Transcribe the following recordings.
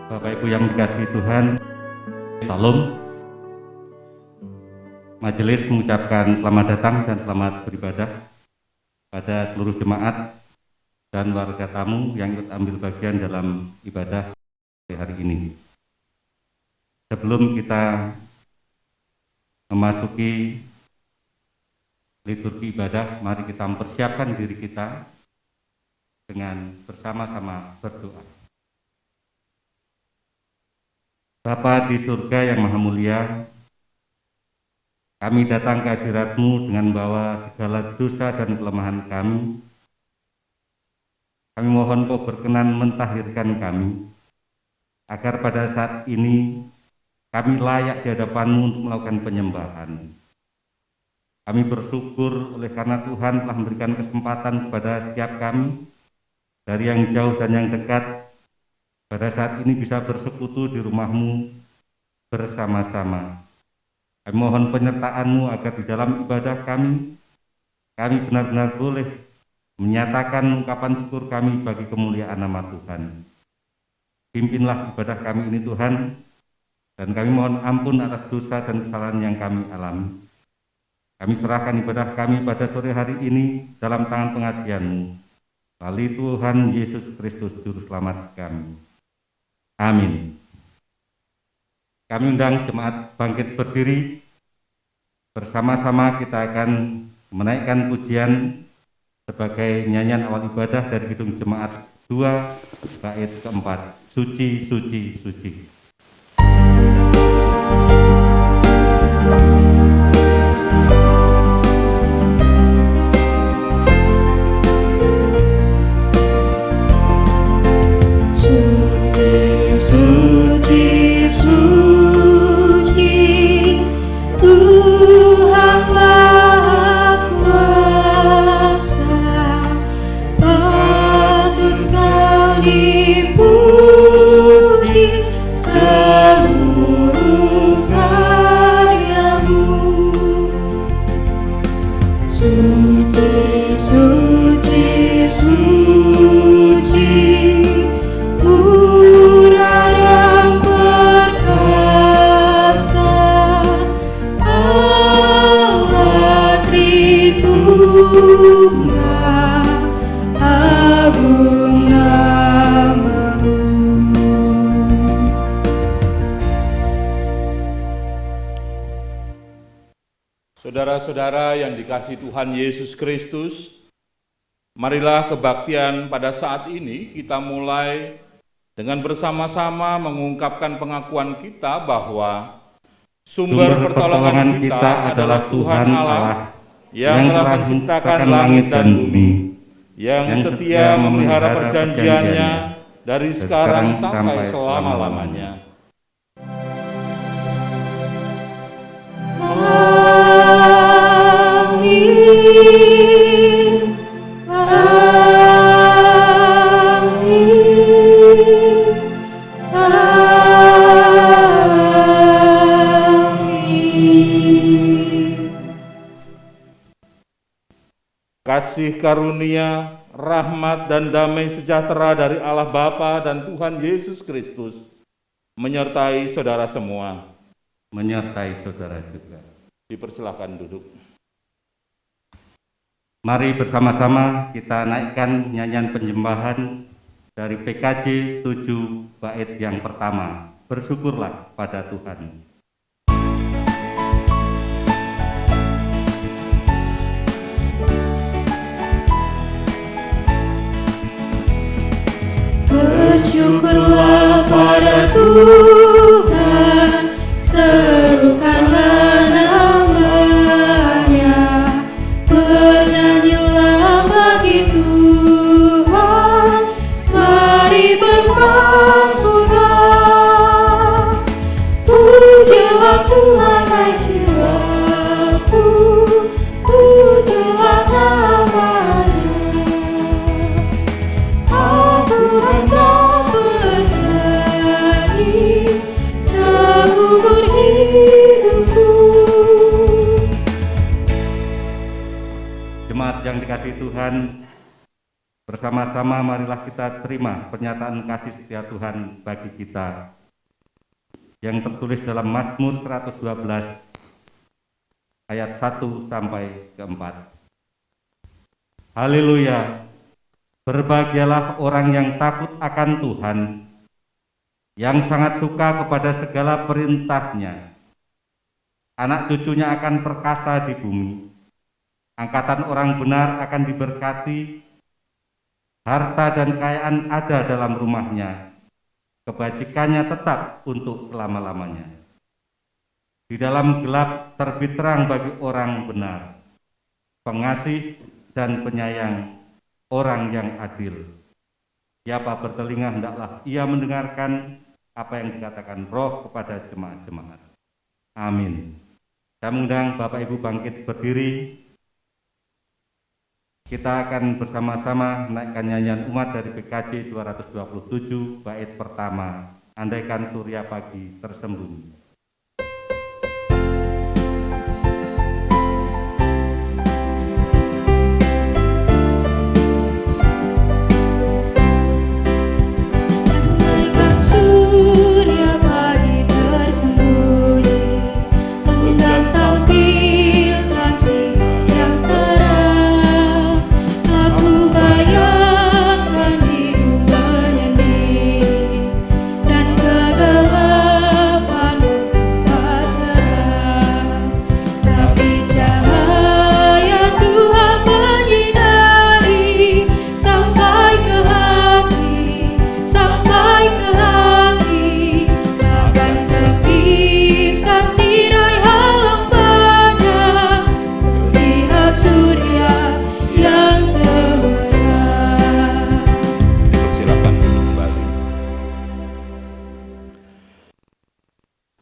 Bapak Ibu yang dikasihi Tuhan, Salam. Majelis mengucapkan selamat datang dan selamat beribadah pada seluruh jemaat dan warga tamu yang ikut ambil bagian dalam ibadah hari ini. Sebelum kita memasuki liturgi ibadah, mari kita mempersiapkan diri kita dengan bersama-sama berdoa. Bapa di surga yang maha mulia, kami datang ke hadirat-Mu dengan membawa segala dosa dan kelemahan kami. Kami mohon Kau berkenan mentahirkan kami, agar pada saat ini kami layak di hadapan-Mu untuk melakukan penyembahan. Kami bersyukur oleh karena Tuhan telah memberikan kesempatan kepada setiap kami, dari yang jauh dan yang dekat, pada saat ini bisa bersekutu di rumah-Mu bersama-sama. Kami mohon penyertaan-Mu agar di dalam ibadah kami benar-benar boleh menyatakan ungkapan syukur kami bagi kemuliaan nama Tuhan. Pimpinlah ibadah kami ini Tuhan, dan kami mohon ampun atas dosa dan kesalahan yang kami alami. Kami serahkan ibadah kami pada sore hari ini dalam tangan pengasihan-Mu, melalui Tuhan Yesus Kristus Juru Selamat kami. Amin. Kami undang jemaat bangkit berdiri. Bersama-sama kita akan menaikkan pujian sebagai nyanyian awal ibadah dari Kidung Jemaat 2 bait keempat. Suci, suci, suci. Saudara-saudara yang dikasihi Tuhan Yesus Kristus, marilah kebaktian pada saat ini kita mulai dengan bersama-sama mengungkapkan pengakuan kita bahwa sumber pertolongan kita adalah Tuhan Allah yang telah menciptakan langit dan bumi, yang setia memelihara perjanjiannya dari sekarang sampai selama-lamanya. Kasih karunia, rahmat dan damai sejahtera dari Allah Bapa dan Tuhan Yesus Kristus menyertai saudara semua. Menyertai saudara juga. Dipersilakan duduk. Mari bersama-sama kita naikkan nyanyian penyembahan dari PKJ 7 bait yang pertama. Bersyukurlah pada Tuhan. Bersyukurlah pada Tuhan, serukanlah namanya, bernyanyilah bagi Tuhan, mari bermazmurlah. Pujilah Tuhan hai jiwaku, pujilah namanya. Aku hendak bernyanyi seumur hidupku. Jemaat yang dikasihi Tuhan, Bersama-sama marilah kita terima pernyataan kasih setia Tuhan bagi kita yang tertulis dalam Mazmur 112 ayat 1 sampai ke 4. Haleluya. Berbahagialah orang yang takut akan Tuhan, yang sangat suka kepada segala perintah-Nya. Anak cucunya akan perkasa di bumi. Angkatan orang benar akan diberkati. Harta dan kekayaan ada dalam rumahnya. Kebajikannya tetap untuk selama-lamanya. Di dalam gelap terbit terang bagi orang benar. Pengasih dan penyayang orang yang adil. Siapa bertelinga hendaklah ia mendengarkan apa yang dikatakan Roh kepada jemaat-jemaat. Amin. Saya mengundang Bapak Ibu bangkit berdiri. Kita akan bersama-sama menaikkan nyanyian umat dari PKJ 227 bait pertama, Andaikan Surya Pagi Tersembunyi.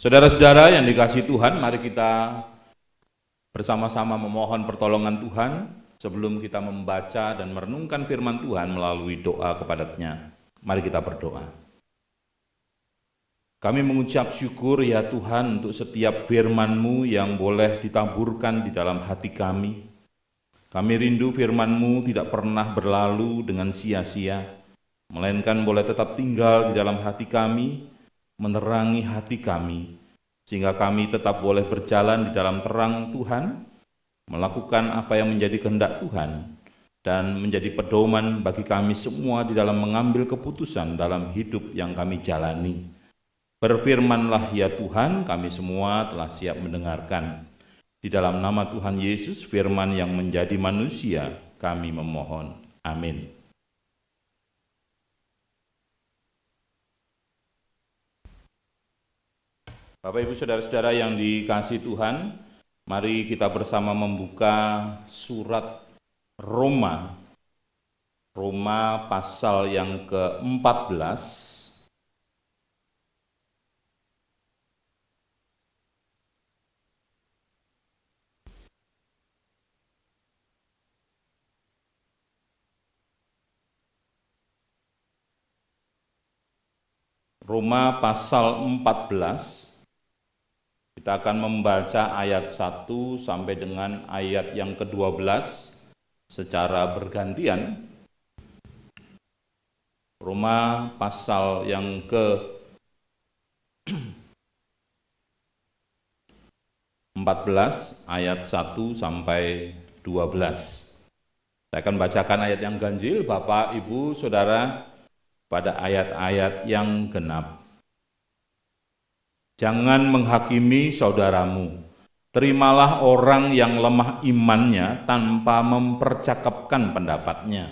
Saudara-saudara yang dikasihi Tuhan, mari kita bersama-sama memohon pertolongan Tuhan sebelum kita membaca dan merenungkan firman Tuhan melalui doa kepada-Nya. Mari kita berdoa. Kami mengucap syukur ya Tuhan untuk setiap firman-Mu yang boleh ditaburkan di dalam hati kami. Kami rindu firman-Mu tidak pernah berlalu dengan sia-sia, melainkan boleh tetap tinggal di dalam hati kami, menerangi hati kami, sehingga kami tetap boleh berjalan di dalam terang Tuhan, melakukan apa yang menjadi kehendak Tuhan, dan menjadi pedoman bagi kami semua di dalam mengambil keputusan dalam hidup yang kami jalani. Berfirmanlah ya Tuhan, kami semua telah siap mendengarkan. Di dalam nama Tuhan Yesus, firman yang menjadi manusia, kami memohon. Amin. Bapak, Ibu, Saudara-saudara yang dikasihi Tuhan, mari kita bersama membuka surat Roma pasal yang ke-14. Roma pasal 14. Kita akan membaca ayat 1 sampai dengan ayat yang ke-12 secara bergantian. Roma pasal yang ke-14 ayat 1 sampai 12. Saya akan bacakan ayat yang ganjil, Bapak, Ibu, Saudara, pada ayat-ayat yang genap. Jangan menghakimi saudaramu. Terimalah orang yang lemah imannya tanpa mempercakapkan pendapatnya.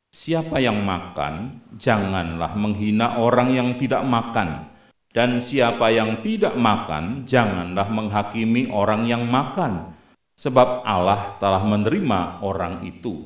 Siapa yang makan, janganlah menghina orang yang tidak makan. Dan siapa yang tidak makan, janganlah menghakimi orang yang makan. Sebab Allah telah menerima orang itu.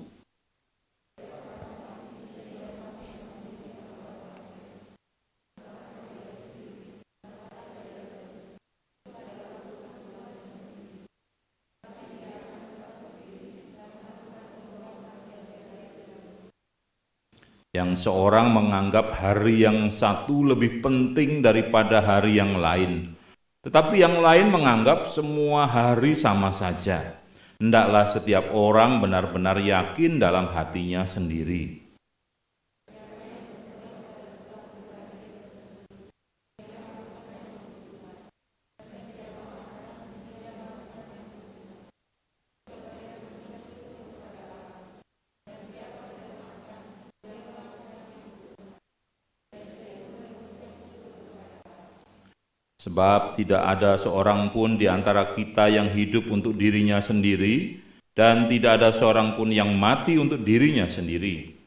yang seorang menganggap hari yang satu lebih penting daripada hari yang lain, tetapi yang lain menganggap semua hari sama saja. Hendaklah setiap orang benar-benar yakin dalam hatinya sendiri. Sebab tidak ada seorang pun di antara kita yang hidup untuk dirinya sendiri, dan tidak ada seorang pun yang mati untuk dirinya sendiri.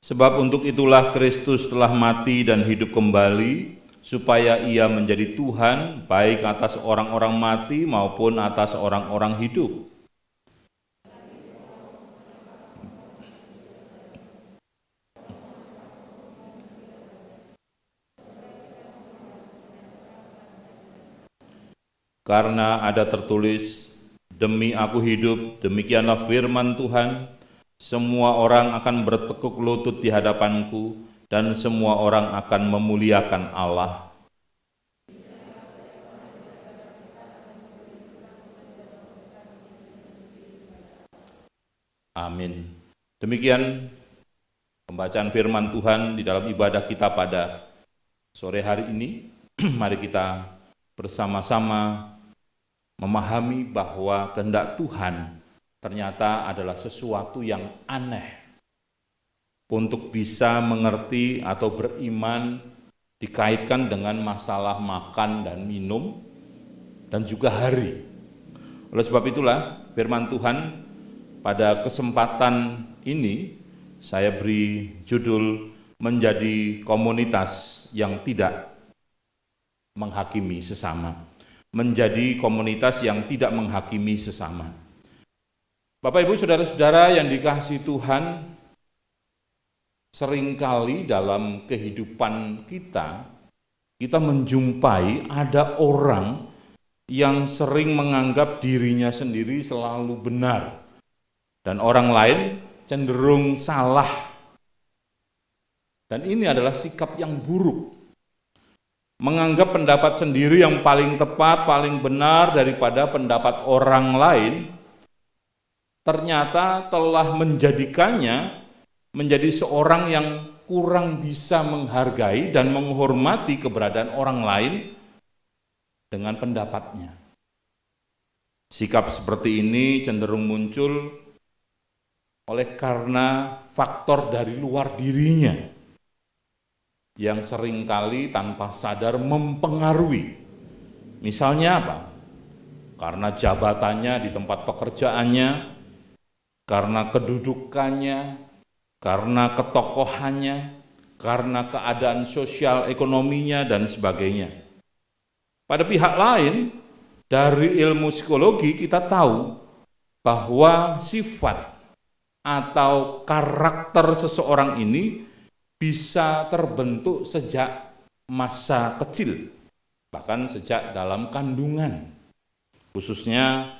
Sebab untuk itulah Kristus telah mati dan hidup kembali, supaya ia menjadi Tuhan baik atas orang-orang mati maupun atas orang-orang hidup. Karena ada tertulis, demi aku hidup, demikianlah firman Tuhan, semua orang akan bertekuk lutut di hadapanku, dan semua orang akan memuliakan Allah. Amin. Demikian pembacaan firman Tuhan di dalam ibadah kita pada sore hari ini. Mari kita bersama-sama memahami bahwa kehendak Tuhan ternyata adalah sesuatu yang aneh. Untuk bisa mengerti atau beriman dikaitkan dengan masalah makan dan minum dan juga hari. Oleh sebab itulah firman Tuhan pada kesempatan ini saya beri judul menjadi komunitas yang tidak menghakimi sesama. Menjadi komunitas yang tidak menghakimi sesama. Bapak Ibu saudara-saudara yang dikasihi Tuhan, seringkali dalam kehidupan kita menjumpai ada orang yang sering menganggap dirinya sendiri selalu benar dan orang lain cenderung salah. Dan ini adalah sikap yang buruk. Menganggap pendapat sendiri yang paling tepat, paling benar daripada pendapat orang lain, ternyata telah menjadikannya menjadi seorang yang kurang bisa menghargai dan menghormati keberadaan orang lain dengan pendapatnya. Sikap seperti ini cenderung muncul oleh karena faktor dari luar dirinya yang seringkali tanpa sadar mempengaruhi. Misalnya apa? Karena jabatannya di tempat pekerjaannya, karena kedudukannya, karena ketokohannya, karena keadaan sosial ekonominya, dan sebagainya. Pada pihak lain, dari ilmu psikologi kita tahu bahwa sifat atau karakter seseorang ini bisa terbentuk sejak masa kecil, bahkan sejak dalam kandungan. Khususnya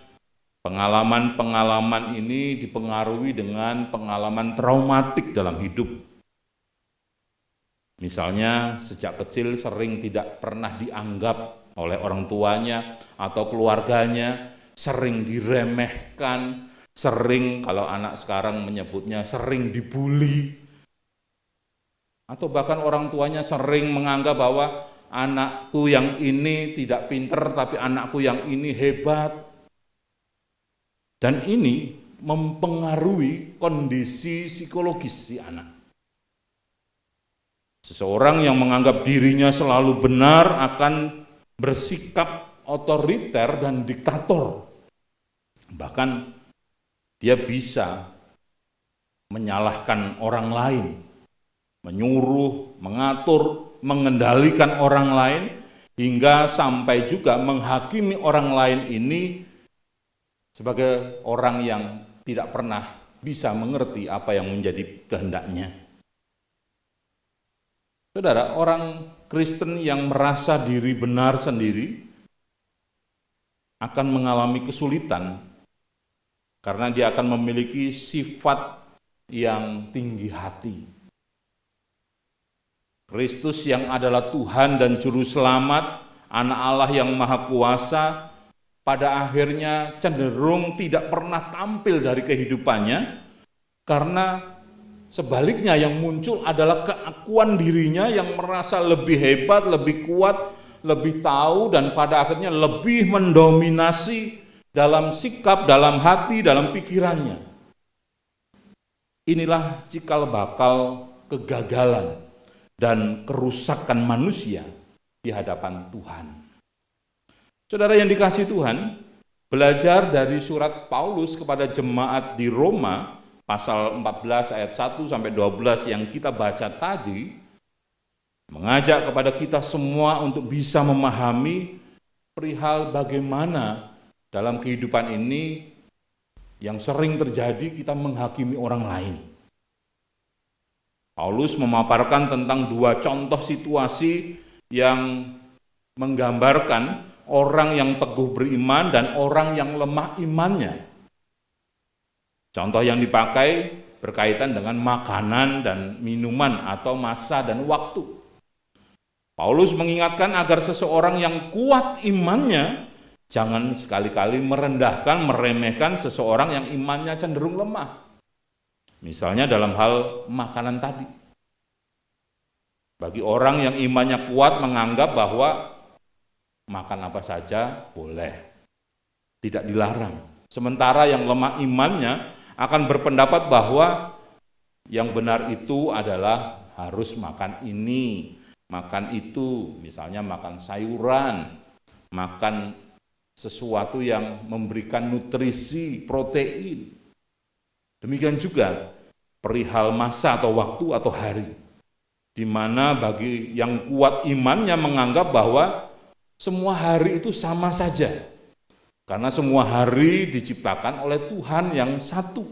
pengalaman-pengalaman ini dipengaruhi dengan pengalaman traumatik dalam hidup. Misalnya sejak kecil sering tidak pernah dianggap oleh orang tuanya atau keluarganya, sering diremehkan, sering, kalau anak sekarang menyebutnya, sering dibully. Atau bahkan orang tuanya sering menganggap bahwa anakku yang ini tidak pinter, tapi anakku yang ini hebat. Dan ini mempengaruhi kondisi psikologis si anak. Seseorang yang menganggap dirinya selalu benar akan bersikap otoriter dan diktator. Bahkan dia bisa menyalahkan orang lain, menyuruh, mengatur, mengendalikan orang lain, hingga sampai juga menghakimi orang lain ini sebagai orang yang tidak pernah bisa mengerti apa yang menjadi kehendaknya. Saudara, orang Kristen yang merasa diri benar sendiri akan mengalami kesulitan karena dia akan memiliki sifat yang tinggi hati. Kristus yang adalah Tuhan dan Juru Selamat, Anak Allah yang Maha Kuasa, pada akhirnya cenderung tidak pernah tampil dari kehidupannya, karena sebaliknya yang muncul adalah keakuan dirinya yang merasa lebih hebat, lebih kuat, lebih tahu, dan pada akhirnya lebih mendominasi dalam sikap, dalam hati, dalam pikirannya. Inilah cikal bakal kegagalan dan kerusakan manusia di hadapan Tuhan. Saudara yang dikasihi Tuhan, belajar dari surat Paulus kepada jemaat di Roma, pasal 14 ayat 1 sampai 12 yang kita baca tadi, mengajak kepada kita semua untuk bisa memahami perihal bagaimana dalam kehidupan ini yang sering terjadi kita menghakimi orang lain. Paulus memaparkan tentang dua contoh situasi yang menggambarkan orang yang teguh beriman dan orang yang lemah imannya. Contoh yang dipakai berkaitan dengan makanan dan minuman atau masa dan waktu. Paulus mengingatkan agar seseorang yang kuat imannya jangan sekali-kali merendahkan, meremehkan seseorang yang imannya cenderung lemah. Misalnya dalam hal makanan tadi. Bagi orang yang imannya kuat menganggap bahwa makan apa saja boleh, tidak dilarang. Sementara yang lemah imannya akan berpendapat bahwa yang benar itu adalah harus makan ini, makan itu, misalnya makan sayuran, makan sesuatu yang memberikan nutrisi, protein. Demikian juga perihal masa atau waktu atau hari, di mana bagi yang kuat imannya menganggap bahwa semua hari itu sama saja, karena semua hari diciptakan oleh Tuhan yang satu.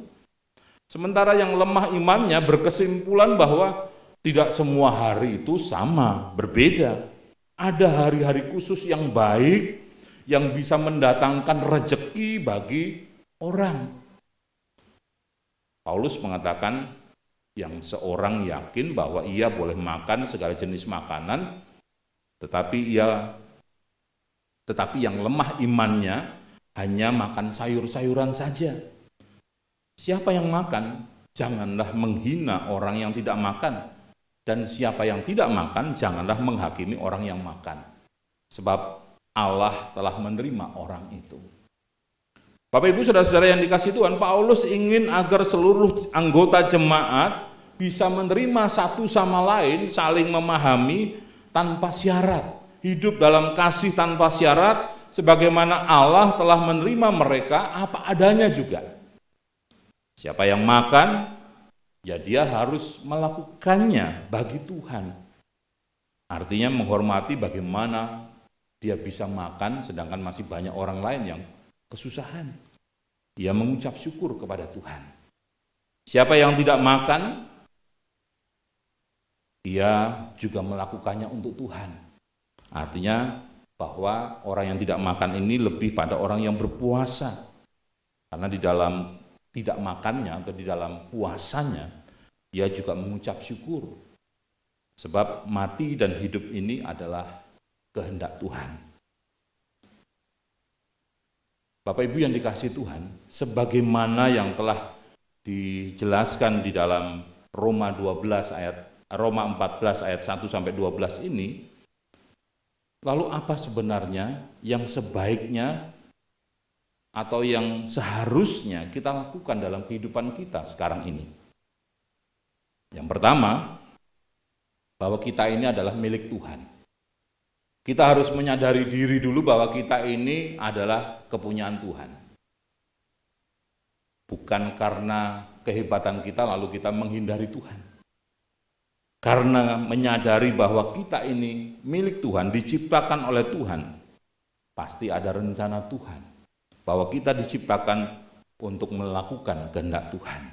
Sementara yang lemah imannya berkesimpulan bahwa tidak semua hari itu sama, berbeda. Ada hari-hari khusus yang baik, yang bisa mendatangkan rejeki bagi orang. Paulus mengatakan yang seorang yakin bahwa ia boleh makan segala jenis makanan, tetapi yang lemah imannya hanya makan sayur-sayuran saja. Siapa yang makan, janganlah menghina orang yang tidak makan, dan siapa yang tidak makan, janganlah menghakimi orang yang makan, sebab Allah telah menerima orang itu. Bapak Ibu saudara-saudara yang dikasihi Tuhan, Paulus ingin agar seluruh anggota jemaat bisa menerima satu sama lain, saling memahami tanpa syarat, hidup dalam kasih tanpa syarat, sebagaimana Allah telah menerima mereka apa adanya juga. Siapa yang makan, ya dia harus melakukannya bagi Tuhan. Artinya menghormati bagaimana dia bisa makan sedangkan masih banyak orang lain yang kesusahan. Ia mengucap syukur kepada Tuhan. Siapa yang tidak makan, ia juga melakukannya untuk Tuhan. Artinya bahwa orang yang tidak makan ini lebih pada orang yang berpuasa. Karena di dalam tidak makannya atau di dalam puasanya, ia juga mengucap syukur. Sebab mati dan hidup ini adalah kehendak Tuhan. Bapak Ibu yang dikasihi Tuhan, sebagaimana yang telah dijelaskan di dalam Roma 14 Roma 14 ayat 1 sampai 12 ini, lalu apa sebenarnya yang sebaiknya atau yang seharusnya kita lakukan dalam kehidupan kita sekarang ini? Yang pertama, bahwa kita ini adalah milik Tuhan. Kita harus menyadari diri dulu bahwa kita ini adalah kepunyaan Tuhan. Bukan karena kehebatan kita lalu kita menghindari Tuhan. Karena menyadari bahwa kita ini milik Tuhan, diciptakan oleh Tuhan, pasti ada rencana Tuhan. Bahwa kita diciptakan untuk melakukan kehendak Tuhan.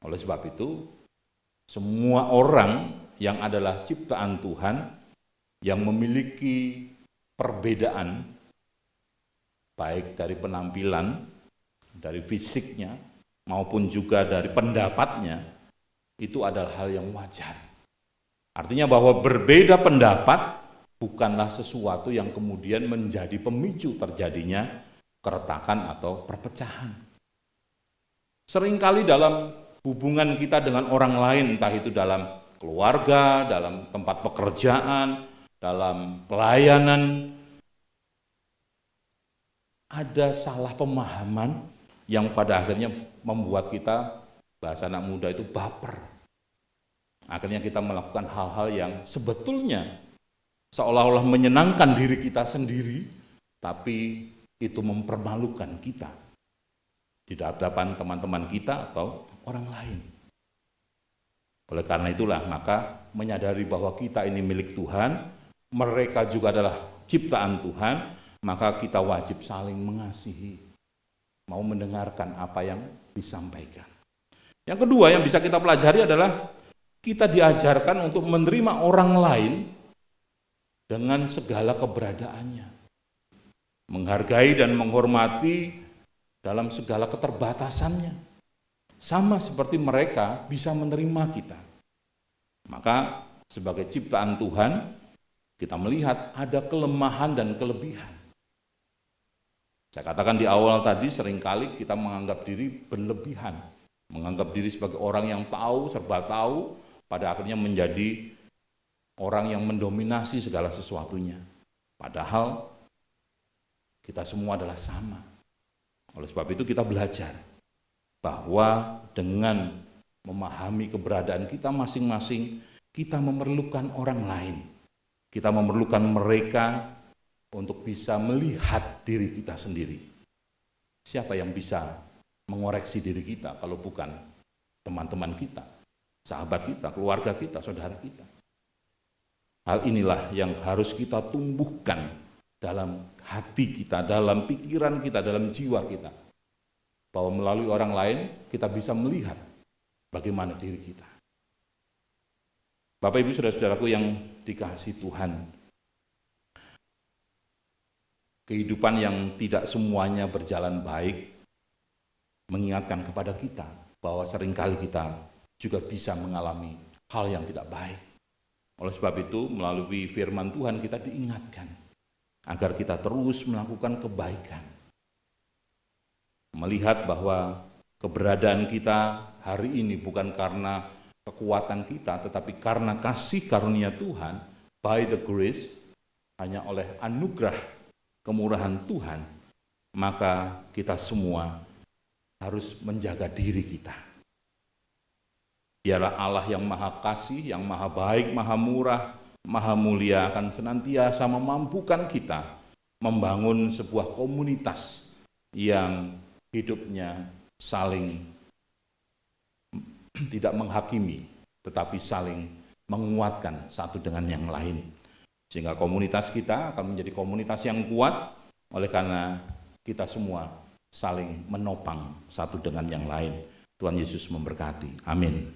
Oleh sebab itu, semua orang yang adalah ciptaan Tuhan yang memiliki perbedaan, baik dari penampilan, dari fisiknya, maupun juga dari pendapatnya, itu adalah hal yang wajar. Artinya bahwa berbeda pendapat bukanlah sesuatu yang kemudian menjadi pemicu terjadinya keretakan atau perpecahan. Seringkali dalam hubungan kita dengan orang lain, entah itu dalam keluarga, dalam tempat pekerjaan, dalam pelayanan, ada salah pemahaman yang pada akhirnya membuat kita, bahasa anak muda itu, baper. Akhirnya kita melakukan hal-hal yang sebetulnya seolah-olah menyenangkan diri kita sendiri, tapi itu mempermalukan kita di hadapan teman-teman kita atau orang lain. Oleh karena itulah, maka menyadari bahwa kita ini milik Tuhan, mereka juga adalah ciptaan Tuhan, maka kita wajib saling mengasihi, mau mendengarkan apa yang disampaikan. Yang kedua yang bisa kita pelajari adalah kita diajarkan untuk menerima orang lain dengan segala keberadaannya, menghargai dan menghormati dalam segala keterbatasannya, sama seperti mereka bisa menerima kita. Maka sebagai ciptaan Tuhan, kita melihat ada kelemahan dan kelebihan. Saya katakan di awal tadi, seringkali kita menganggap diri berlebihan, menganggap diri sebagai orang yang tahu, serba tahu, pada akhirnya menjadi orang yang mendominasi segala sesuatunya. Padahal kita semua adalah sama. Oleh sebab itu kita belajar bahwa dengan memahami keberadaan kita masing-masing, kita memerlukan orang lain. Kita memerlukan mereka untuk bisa melihat diri kita sendiri. Siapa yang bisa mengoreksi diri kita kalau bukan teman-teman kita, sahabat kita, keluarga kita, saudara kita. Hal inilah yang harus kita tumbuhkan dalam hati kita, dalam pikiran kita, dalam jiwa kita. Bahwa melalui orang lain kita bisa melihat bagaimana diri kita. Bapak Ibu saudara-saudaraku yang dikasihi Tuhan, kehidupan yang tidak semuanya berjalan baik mengingatkan kepada kita bahwa seringkali kita juga bisa mengalami hal yang tidak baik. Oleh sebab itu, melalui firman Tuhan kita diingatkan agar kita terus melakukan kebaikan. Melihat bahwa keberadaan kita hari ini bukan karena kekuatan kita, tetapi karena kasih karunia Tuhan, by the grace, hanya oleh anugerah kemurahan Tuhan, maka kita semua harus menjaga diri kita. Biarlah Allah yang maha kasih, yang maha baik, maha murah, maha mulia akan senantiasa memampukan kita membangun sebuah komunitas yang hidupnya saling tidak menghakimi, tetapi saling menguatkan satu dengan yang lain. Sehingga komunitas kita akan menjadi komunitas yang kuat, oleh karena kita semua saling menopang satu dengan yang lain. Tuhan Yesus memberkati. Amin.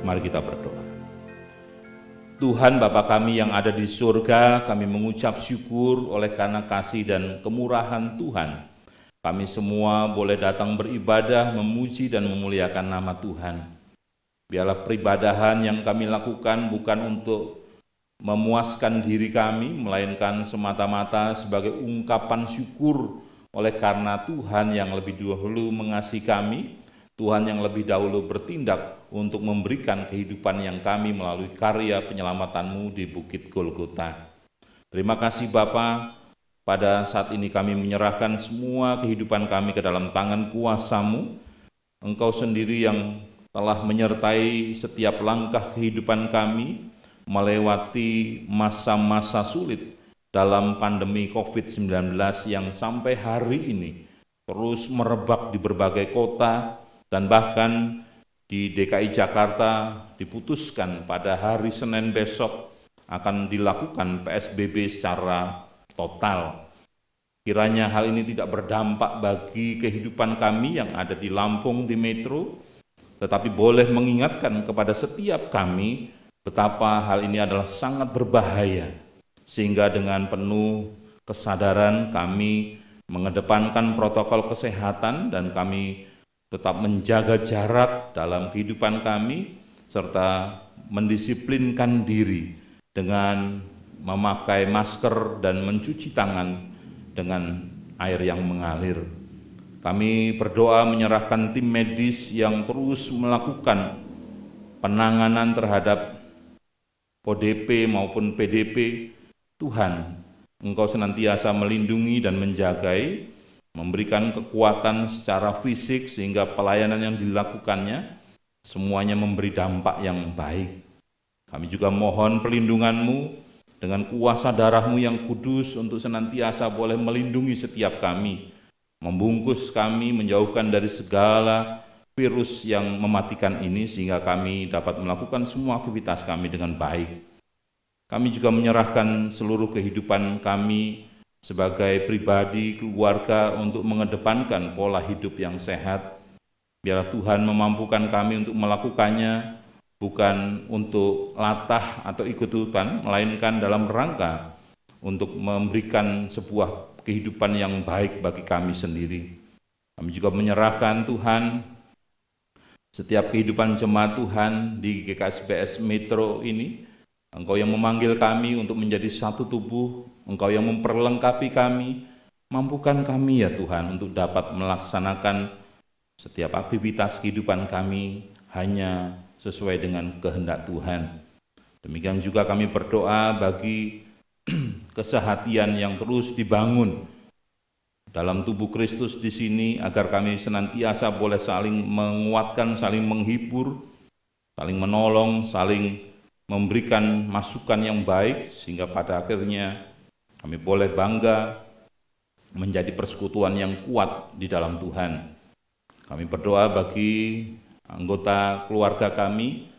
Mari kita berdoa. Tuhan Bapa kami yang ada di surga, kami mengucap syukur oleh karena kasih dan kemurahan Tuhan. Kami semua boleh datang beribadah, memuji dan memuliakan nama Tuhan. Biarlah peribadahan yang kami lakukan bukan untuk memuaskan diri kami, melainkan semata-mata sebagai ungkapan syukur oleh karena Tuhan yang lebih dahulu mengasihi kami, Tuhan yang lebih dahulu bertindak untuk memberikan kehidupan yang kami melalui karya penyelamatanmu di Bukit Golgota. Terima kasih Bapa, pada saat ini kami menyerahkan semua kehidupan kami ke dalam tangan kuasa-Mu. Engkau sendiri yang telah menyertai setiap langkah kehidupan kami melewati masa-masa sulit dalam pandemi COVID-19 yang sampai hari ini terus merebak di berbagai kota, dan bahkan di DKI Jakarta diputuskan pada hari Senin besok akan dilakukan PSBB secara total. Kiranya hal ini tidak berdampak bagi kehidupan kami yang ada di Lampung, di Metro, tetapi boleh mengingatkan kepada setiap kami betapa hal ini adalah sangat berbahaya, sehingga dengan penuh kesadaran kami mengedepankan protokol kesehatan dan kami tetap menjaga jarak dalam kehidupan kami, serta mendisiplinkan diri dengan memakai masker dan mencuci tangan dengan air yang mengalir. Kami berdoa menyerahkan tim medis yang terus melakukan penanganan terhadap ODP maupun PDP. Tuhan, Engkau senantiasa melindungi dan menjagai, memberikan kekuatan secara fisik sehingga pelayanan yang dilakukannya semuanya memberi dampak yang baik. Kami juga mohon pelindungan-Mu dengan kuasa darah-Mu yang kudus untuk senantiasa boleh melindungi setiap kami, membungkus kami, menjauhkan dari segala virus yang mematikan ini sehingga kami dapat melakukan semua aktivitas kami dengan baik. Kami juga menyerahkan seluruh kehidupan kami sebagai pribadi, keluarga untuk mengedepankan pola hidup yang sehat. Biarlah Tuhan memampukan kami untuk melakukannya bukan untuk latah atau ikut-ikutan, melainkan dalam rangka untuk memberikan sebuah kehidupan yang baik bagi kami sendiri. Kami juga menyerahkan Tuhan setiap kehidupan jemaat Tuhan di GKSBS Metro ini. Engkau yang memanggil kami untuk menjadi satu tubuh, Engkau yang memperlengkapi kami, mampukan kami ya Tuhan untuk dapat melaksanakan setiap aktivitas kehidupan kami hanya sesuai dengan kehendak Tuhan. Demikian juga kami berdoa bagi kesehatian yang terus dibangun dalam tubuh Kristus di sini, agar kami senantiasa boleh saling menguatkan, saling menghibur, saling menolong, saling memberikan masukan yang baik, sehingga pada akhirnya kami boleh bangga menjadi persekutuan yang kuat di dalam Tuhan. Kami berdoa bagi anggota keluarga kami,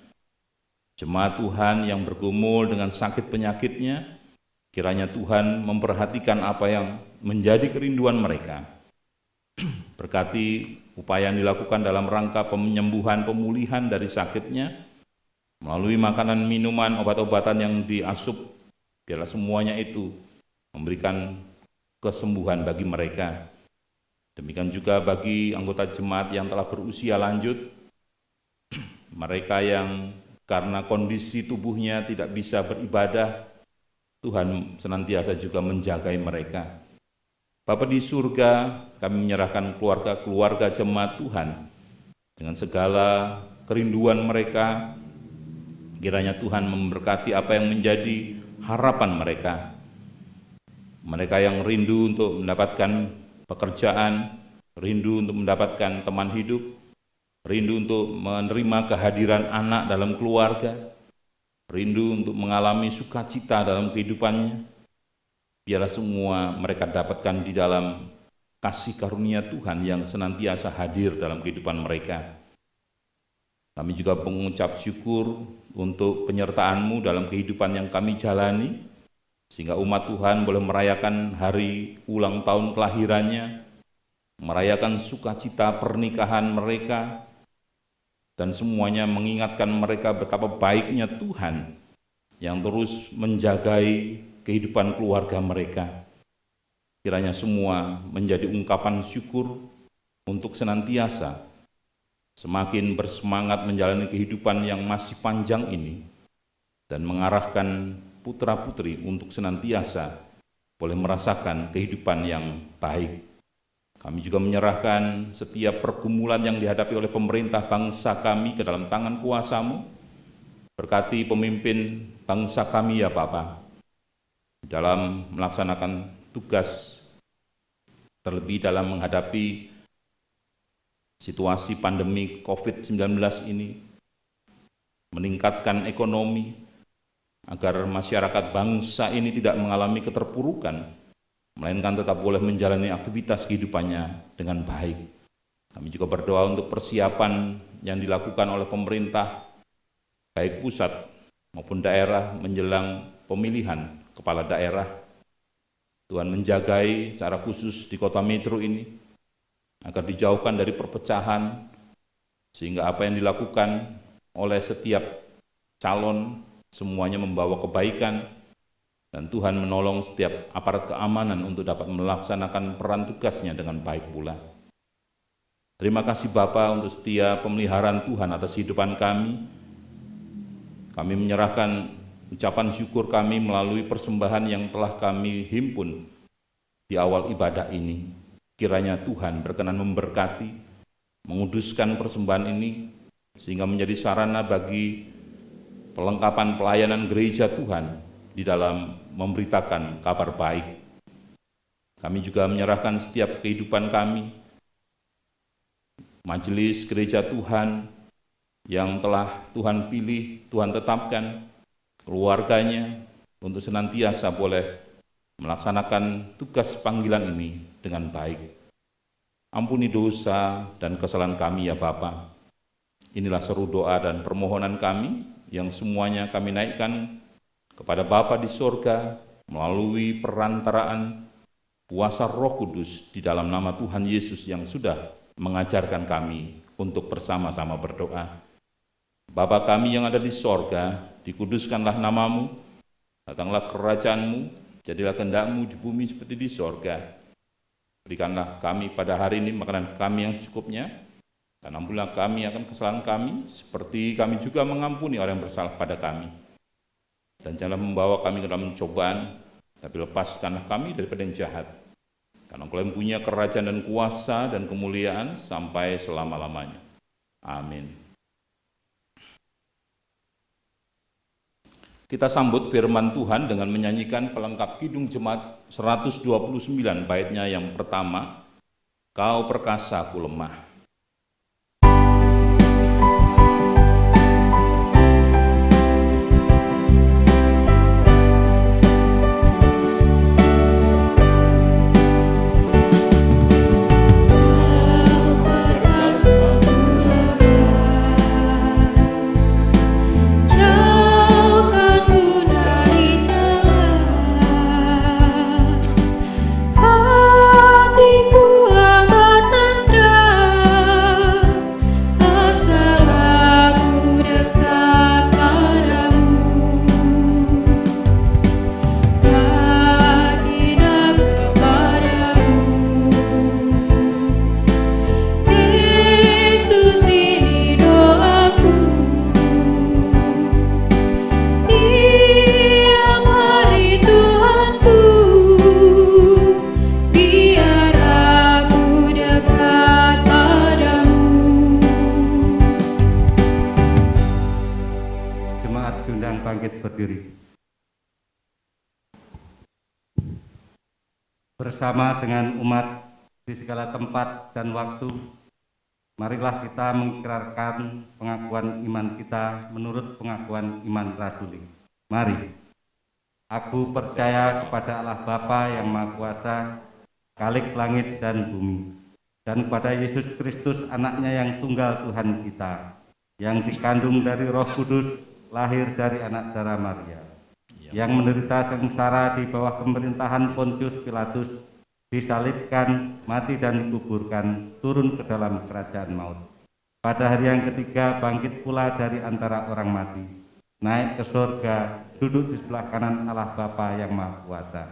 jemaat Tuhan yang bergumul dengan sakit penyakitnya, kiranya Tuhan memperhatikan apa yang menjadi kerinduan mereka. Berkati upaya yang dilakukan dalam rangka penyembuhan, pemulihan dari sakitnya, melalui makanan, minuman, obat-obatan yang diasup, biarlah semuanya itu memberikan kesembuhan bagi mereka. Demikian juga bagi anggota jemaat yang telah berusia lanjut, mereka yang karena kondisi tubuhnya tidak bisa beribadah, Tuhan senantiasa juga menjagai mereka. Bapa di surga, kami menyerahkan keluarga-keluarga jemaat Tuhan dengan segala kerinduan mereka. Kiranya Tuhan memberkati apa yang menjadi harapan mereka. Mereka yang rindu untuk mendapatkan pekerjaan, rindu untuk mendapatkan teman hidup, rindu untuk menerima kehadiran anak dalam keluarga, rindu untuk mengalami sukacita dalam kehidupannya. Biarlah semua mereka dapatkan di dalam kasih karunia Tuhan yang senantiasa hadir dalam kehidupan mereka. Kami juga mengucap syukur untuk penyertaan-Mu dalam kehidupan yang kami jalani, sehingga umat Tuhan boleh merayakan hari ulang tahun kelahirannya, merayakan sukacita pernikahan mereka, dan semuanya mengingatkan mereka betapa baiknya Tuhan yang terus menjagai kehidupan keluarga mereka. Kiranya semua menjadi ungkapan syukur untuk senantiasa semakin bersemangat menjalani kehidupan yang masih panjang ini dan mengarahkan putra-putri untuk senantiasa boleh merasakan kehidupan yang baik. Kami juga menyerahkan setiap pergumulan yang dihadapi oleh pemerintah bangsa kami ke dalam tangan kuasa-Mu. Berkati pemimpin bangsa kami ya Bapa, dalam melaksanakan tugas, terlebih dalam menghadapi situasi pandemi COVID-19 ini, meningkatkan ekonomi, agar masyarakat bangsa ini tidak mengalami keterpurukan, melainkan tetap boleh menjalani aktivitas kehidupannya dengan baik. Kami juga berdoa untuk persiapan yang dilakukan oleh pemerintah, baik pusat maupun daerah menjelang pemilihan kepala daerah. Tuhan menjagai secara khusus di kota metro ini, agar dijauhkan dari perpecahan, sehingga apa yang dilakukan oleh setiap calon semuanya membawa kebaikan, dan Tuhan menolong setiap aparat keamanan untuk dapat melaksanakan peran tugasnya dengan baik pula. Terima kasih Bapa untuk setiap pemeliharaan Tuhan atas kehidupan kami. Kami menyerahkan ucapan syukur kami melalui persembahan yang telah kami himpun di awal ibadah ini. Kiranya Tuhan berkenan memberkati, menguduskan persembahan ini, sehingga menjadi sarana bagi pelengkapan pelayanan gereja Tuhan di dalam memberitakan kabar baik. Kami juga menyerahkan setiap kehidupan kami, majelis gereja Tuhan yang telah Tuhan pilih, Tuhan tetapkan, keluarganya, untuk senantiasa boleh melaksanakan tugas panggilan ini dengan baik. Ampuni dosa dan kesalahan kami ya Bapa. Inilah seru doa dan permohonan kami yang semuanya kami naikkan kepada Bapa di sorga melalui perantaraan kuasa Roh Kudus di dalam nama Tuhan Yesus yang sudah mengajarkan kami untuk bersama-sama berdoa. Bapa kami yang ada di sorga, dikuduskanlah namamu, datanglah kerajaan-Mu, jadilah kehendak-Mu di bumi seperti di sorga. Berikanlah kami pada hari ini makanan kami yang secukupnya, dan ampunilah kami akan kesalahan kami, seperti kami juga mengampuni orang yang bersalah pada kami. Dan janganlah membawa kami ke dalam cobaan, tapi lepaskanlah kami daripada yang jahat. Karena Engkau yang punya kerajaan dan kuasa dan kemuliaan sampai selama-lamanya. Amin. Kita sambut firman Tuhan dengan menyanyikan pelengkap Kidung Jemaat 129, baitnya yang pertama, Kau perkasa ku lemah. Bersama dengan umat di segala tempat dan waktu, marilah kita mengikrarkan pengakuan iman kita menurut pengakuan iman rasuli. Mari, aku percaya kepada Allah Bapa yang Maha Kuasa, Khalik langit dan bumi, dan kepada Yesus Kristus anaknya yang tunggal Tuhan kita, yang dikandung dari Roh Kudus, lahir dari anak darah Maria, yang menderita sengsara di bawah pemerintahan Pontius Pilatus, disalibkan, mati dan dikuburkan, turun ke dalam kerajaan maut. Pada hari yang ketiga bangkit pula dari antara orang mati, naik ke surga, duduk di sebelah kanan Allah Bapa yang Maha Kuasa.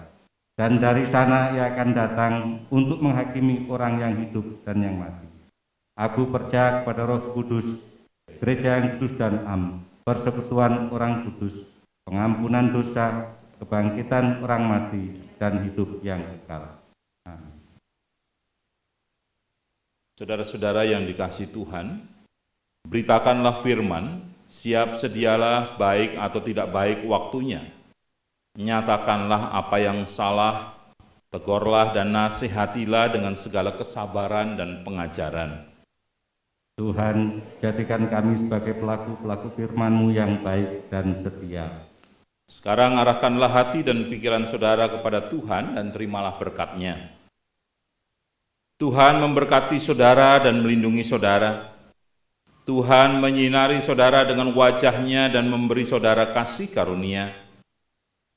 Dan dari sana ia akan datang untuk menghakimi orang yang hidup dan yang mati. Aku percaya kepada Roh Kudus, gereja yang kudus dan am, persekutuan orang kudus, pengampunan dosa, kebangkitan orang mati, dan hidup yang kekal. Amin. Saudara-saudara yang dikasihi Tuhan, beritakanlah firman, siap sedialah baik atau tidak baik waktunya. Nyatakanlah apa yang salah, tegurlah dan nasihatilah dengan segala kesabaran dan pengajaran. Tuhan, jadikan kami sebagai pelaku-pelaku firman-Mu yang baik dan setia. Sekarang arahkanlah hati dan pikiran saudara kepada Tuhan dan terimalah berkat-Nya. Tuhan memberkati saudara dan melindungi saudara. Tuhan menyinari saudara dengan wajah-Nya dan memberi saudara kasih karunia.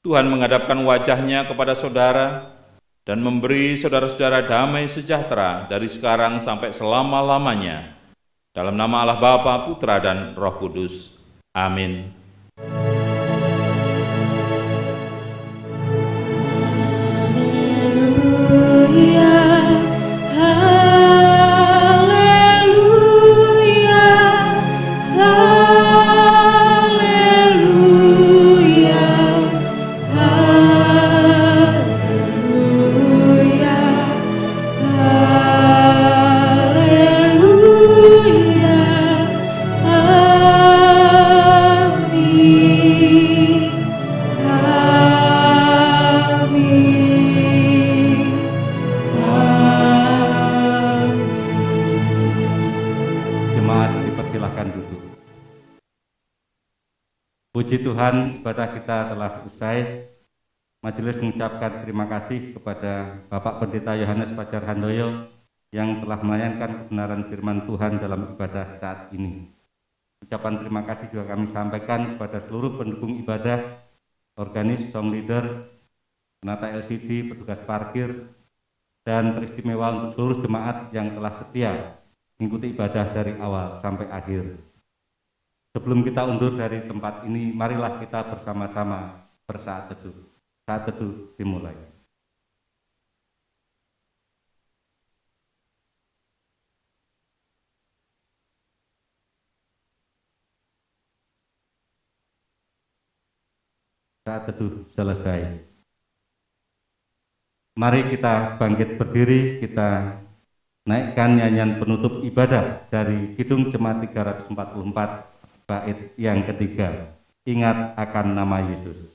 Tuhan menghadapkan wajah-Nya kepada saudara dan memberi saudara-saudara damai sejahtera dari sekarang sampai selama-lamanya. Dalam nama Allah Bapa, Putra, dan Roh Kudus. Amin. Puji Tuhan, ibadah kita telah usai. Majelis mengucapkan terima kasih kepada Bapak Pendeta Yohanes Fajar Handoyo yang telah melayangkan kebenaran firman Tuhan dalam ibadah saat ini. Ucapan terima kasih juga kami sampaikan kepada seluruh pendukung ibadah, organis, song leader, penata LCD, petugas parkir, dan teristimewa untuk seluruh jemaat yang telah setia mengikuti ibadah dari awal sampai akhir. Sebelum kita undur dari tempat ini, marilah kita bersama-sama bersaat teduh. Saat teduh dimulai. Saat teduh selesai. Mari kita bangkit berdiri, kita naikkan nyanyian penutup ibadah dari Kidung Jemaat 344. Bait yang ketiga, ingat akan nama Yesus.